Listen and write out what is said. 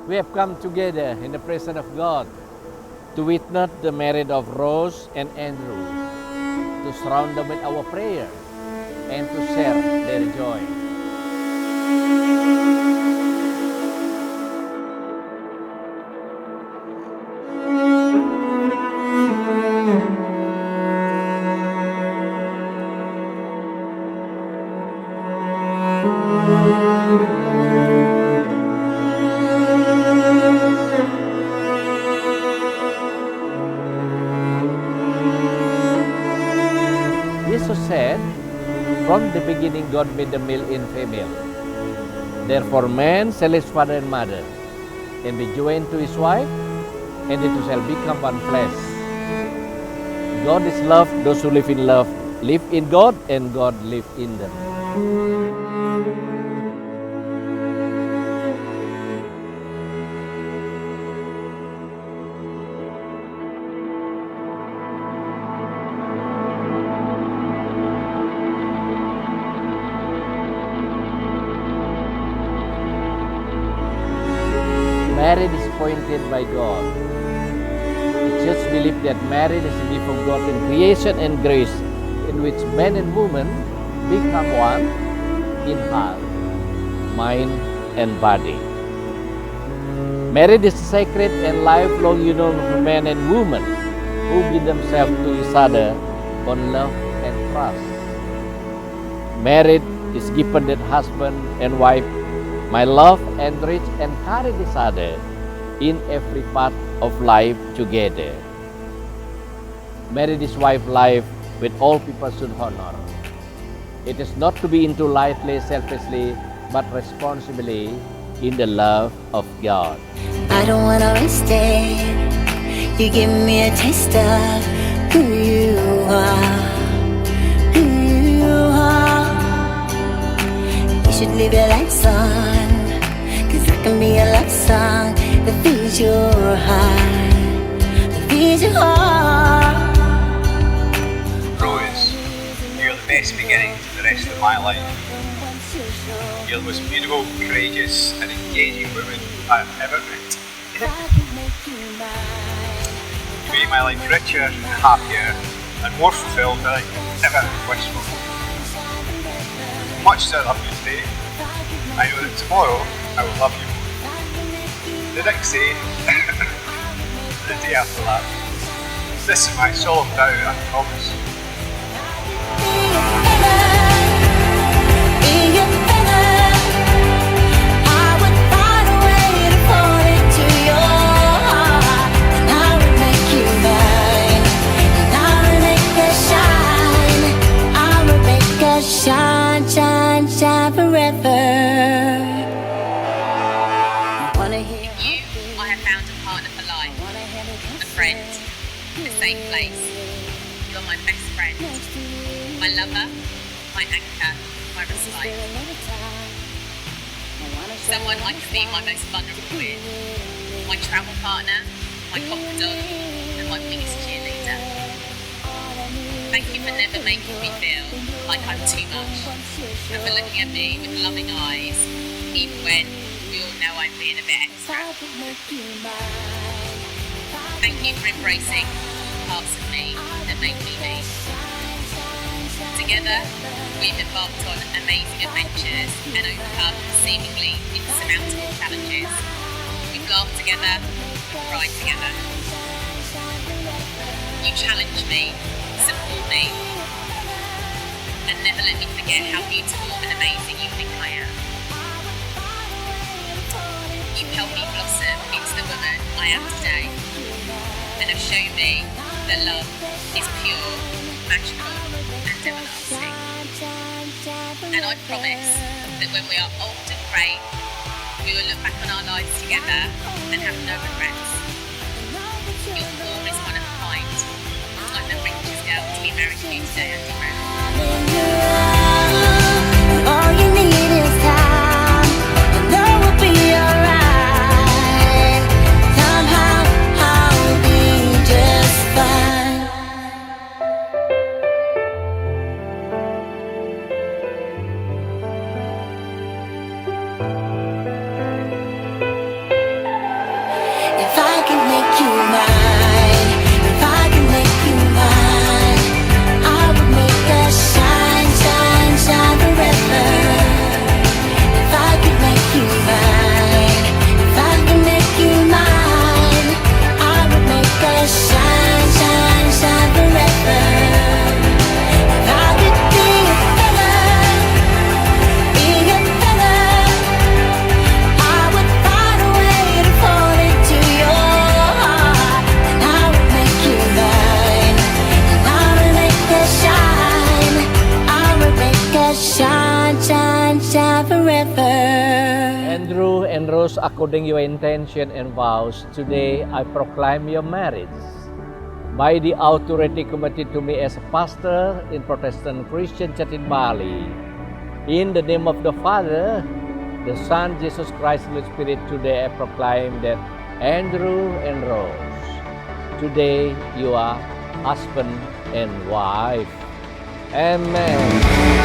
We have come together in the presence of God to witness the marriage of Rose and Andrew, to surround them with our prayer and to share their joy. Jesus said, from the beginning God made the male and female. Therefore man shall his father and mother, and be joined to his wife, and the two shall become one flesh. God is love. Those who live in love live in God, and God live in them. Marriage is appointed by God. The church believes that marriage is a gift of God in creation and grace, in which man and woman become one in heart, mind, and body. Marriage is a sacred and lifelong union of man and woman who give themselves to each other on love and trust. Marriage is given that husband and wife might love, enrich, and carry each other in every part of life together. Marry this wife life with all people should honor. It is not to be into lightly, selfishly, but responsibly in the love of God. I don't wanna waste it. You give me a taste of who you are. Who you are. You should leave your lights on, 'cause I can be a love song that feeds your heart, that feeds your heart. Rose, you're the best beginning to the rest of my life. You're the most beautiful, courageous and engaging woman I have ever met. You made my life richer and happier and more fulfilled than I could ever wish for. Much as I love you today, I know that tomorrow I will love you more. The next day, the day after that. This is my solemn vow and promise. Shine, shine, shine forever. You, I have found a partner for life, a friend, a safe place. You're my best friend, my lover, my anchor, my respite. Someone I can be my most vulnerable with, my travel partner, my confidant, and my biggest cheerleader. Thank you for never making me feel like I'm too much, and for looking at me with loving eyes, even when we all know I'm being a bit extra. Thank you for embracing parts of me that make me me. Together, we've embarked on amazing adventures and overcome seemingly insurmountable challenges. We've laughed together, cried together. You challenge me, support me, and never let me forget how beautiful and amazing you think I am. You've helped me blossom into the woman I am today, and have shown me that love is pure, magical, and everlasting. And I promise that when we are old and grey, we will look back on our lives together and have no regrets. Your form is one of a kind. I'm the richest girl to be married to you today, Andy Brown. All you need is time. I know we'll be alright. Somehow I'll be just fine. you mine, if I could make you mine, I would make us shine, shine, shine forever. If I could make you mine, if I could make you mine, I would make us shine, shine, shine forever. If I could be a fella, I would find a way to fall into your heart, and I would make you mine, and I would make us shine, I would make us shine, shine, shine forever. Andrew and Rose, according your intention and vows, today I proclaim your marriage. By the authority committed to me as a pastor in Protestant Christian Church in Bali, in the name of the Father, the Son, Jesus Christ, and the Spirit, today I proclaim that Andrew and Rose, today you are husband and wife. Amen.